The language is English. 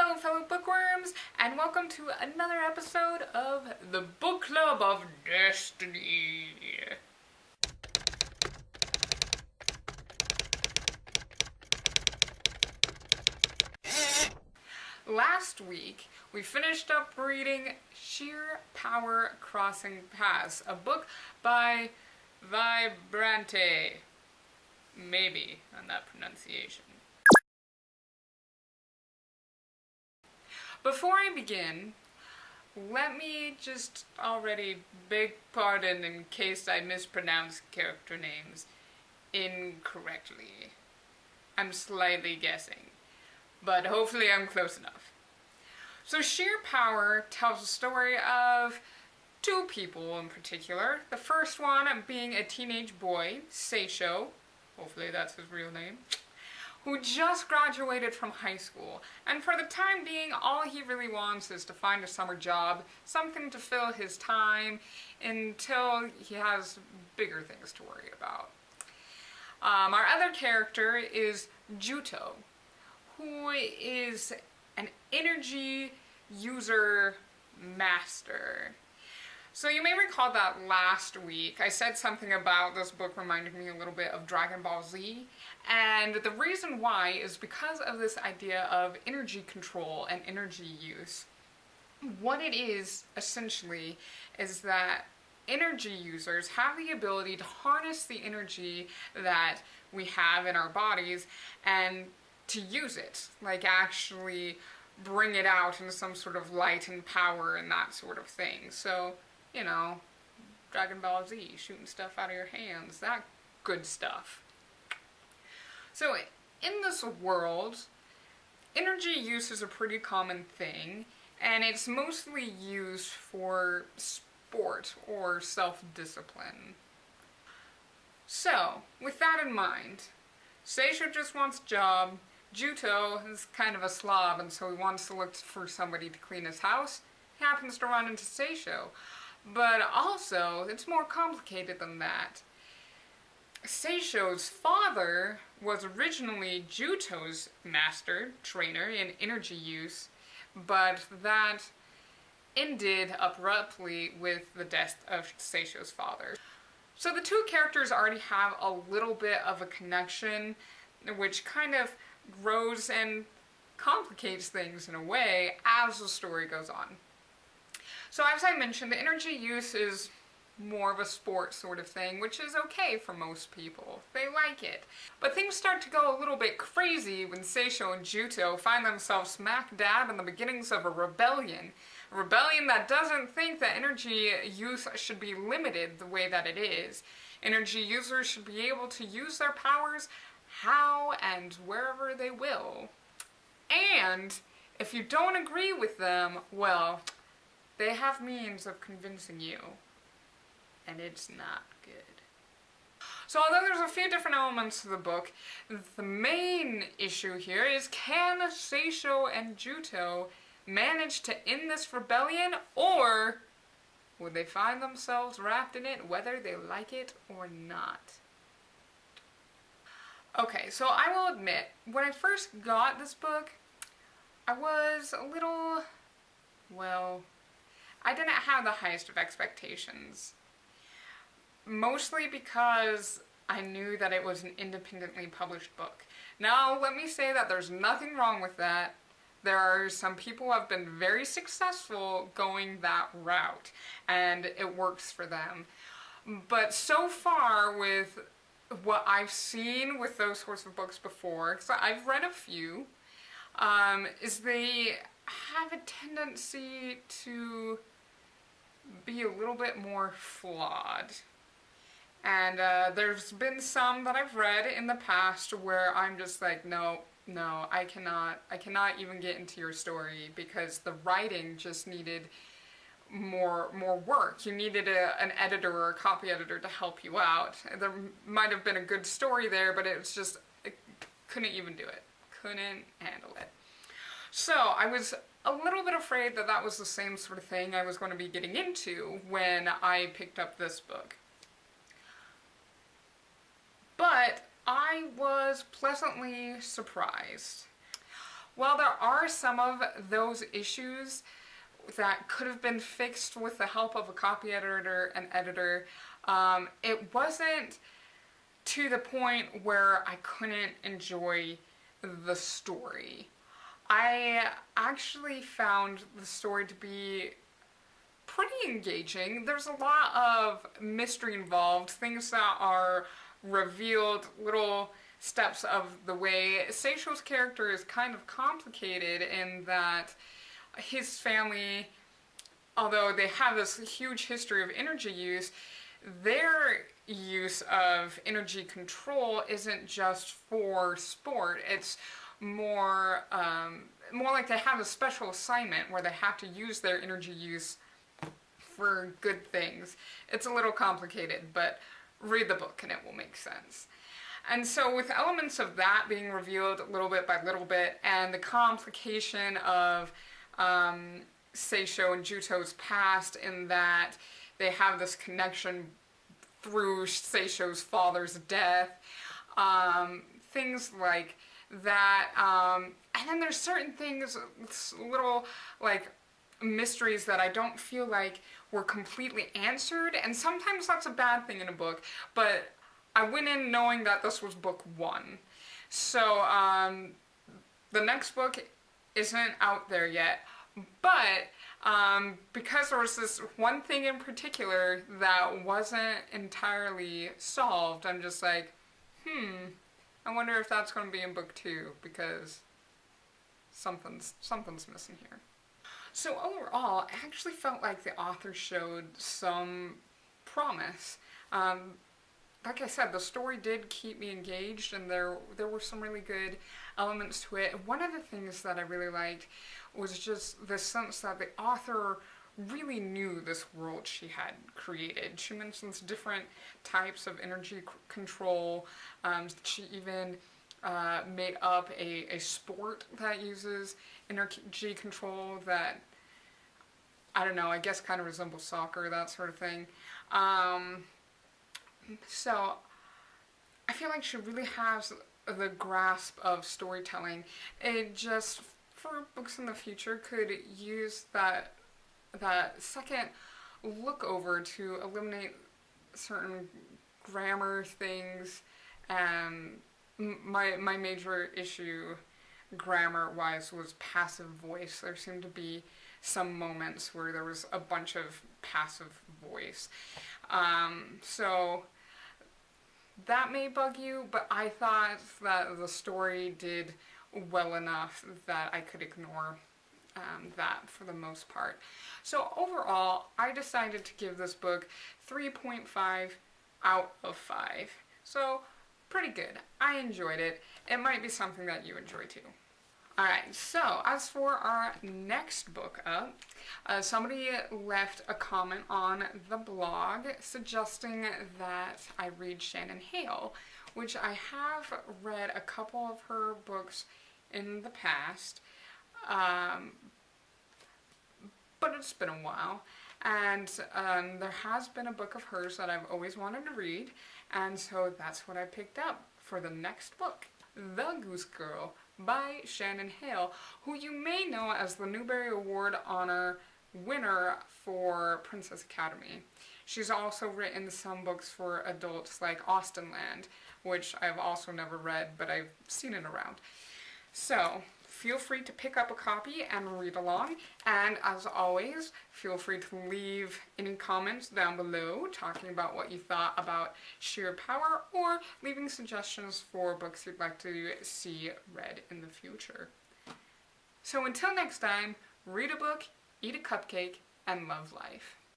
Hello fellow bookworms, and welcome to another episode of the Book Club of Destiny. Last week, we finished up reading Sheer Power Crossing Paths, a book by Vibrante. Maybe on that pronunciation. Before I begin, let me just already beg pardon in case I mispronounce character names incorrectly. I'm slightly guessing, but hopefully I'm close enough. So Sheer Power tells the story of two people in particular. The first one being a teenage boy, Seisho, hopefully that's his real name, who just graduated from high school, and for the time being, all he really wants is to find a summer job, something to fill his time until he has bigger things to worry about. Our other character is Juto, who is an energy user master. So you may recall that last week I said something about this book reminded me a little bit of Dragon Ball Z, and the reason why is because of this idea of energy control and energy use. What it is, essentially, is that energy users have the ability to harness the energy that we have in our bodies and to use it, like actually bring it out into some sort of light and power and that sort of thing. So, you know, Dragon Ball Z, shooting stuff out of your hands, that good stuff. So in this world, energy use is a pretty common thing, and it's mostly used for sport or self-discipline. So, with that in mind, Seisho just wants a job, Juto is kind of a slob, and so he wants to look for somebody to clean his house. He happens to run into Seisho. But also, it's more complicated than that. Seisho's father was originally Juto's master, trainer in energy use, but that ended abruptly with the death of Seisho's father. So the two characters already have a little bit of a connection, which kind of grows and complicates things in a way as the story goes on. So as I mentioned, the energy use is more of a sport sort of thing, which is okay for most people. They like it. But things start to go a little bit crazy when Seisho and Juto find themselves smack dab in the beginnings of a rebellion. A rebellion that doesn't think that energy use should be limited the way that it is. Energy users should be able to use their powers how and wherever they will. And if you don't agree with them, well, they have means of convincing you, and it's not good. So although there's a few different elements to the book, the main issue here is, can Seisho and Juto manage to end this rebellion, or would they find themselves wrapped in it whether they like it or not? Okay, so I will admit, when I first got this book, I was a little, well, I didn't have the highest of expectations. Mostly because I knew that it was an independently published book. Now, let me say that there's nothing wrong with that. There are some people who have been very successful going that route, and it works for them. But so far, with what I've seen with those sorts of books before, because I've read a few, is they have a tendency to be a little bit more flawed. And there's been some that I've read in the past where I'm just like, no, I cannot even get into your story because the writing just needed more work. You needed an editor or a copy editor to help you out. There might have been a good story there, but it was just, it couldn't even do it. Couldn't handle it. So I was a little bit afraid that that was the same sort of thing I was going to be getting into when I picked up this book. But I was pleasantly surprised. while there are some of those issues that could have been fixed with the help of a copy editor and editor, it wasn't to the point where I couldn't enjoy the story. I actually found the story to be pretty engaging. There's a lot of mystery involved, things that are revealed, little steps of the way. Seisho's character is kind of complicated in that his family, although they have this huge history of energy use, their use of energy control isn't just for sport. It's more like they have a special assignment where they have to use their energy use for good things. It's a little complicated, but read the book and it will make sense. And so with elements of that being revealed little bit by little bit, and the complication of Seisho and Juto's past in that they have this connection through Seisho's father's death, things like that, and then there's certain things, little like mysteries that I don't feel like were completely answered, and sometimes that's a bad thing in a book, but I went in knowing that this was book 1. So the next book isn't out there yet, but because there was this one thing in particular that wasn't entirely solved, I'm just like, I wonder if that's going to be in book 2, because something's missing here. So overall, I actually felt like the author showed some promise. Like I said, the story did keep me engaged, and there were some really good elements to it. One of the things that I really liked was just the sense that the author really knew this world she had created. She mentions different types of energy control. She even made up a sport that uses energy control that, I don't know, I guess kind of resembles soccer, that sort of thing. So I feel like she really has the grasp of storytelling. It just, for books in the future, could use that second look over to eliminate certain grammar things. My major issue grammar-wise was passive voice. There seemed to be some moments where there was a bunch of passive voice. So that may bug you, but I thought that the story did well enough that I could ignore that for the most part. So overall, I decided to give this book 3.5 out of 5. So pretty good. I enjoyed it. It might be something that you enjoy too. Alright, so as for our next book up, somebody left a comment on the blog suggesting that I read Shannon Hale, which I have read a couple of her books in the past, but it's been a while, and there has been a book of hers that I've always wanted to read, and so that's what I picked up for the next book, The Goose Girl by Shannon Hale, who you may know as the Newbery Award Honor winner for Princess Academy. She's also written some books for adults like Austenland, which I've also never read, but I've seen it around. So feel free to pick up a copy and read along, and as always, feel free to leave any comments down below talking about what you thought about Sheer Power, or leaving suggestions for books you'd like to see read in the future. So until next time, read a book, eat a cupcake, and love life.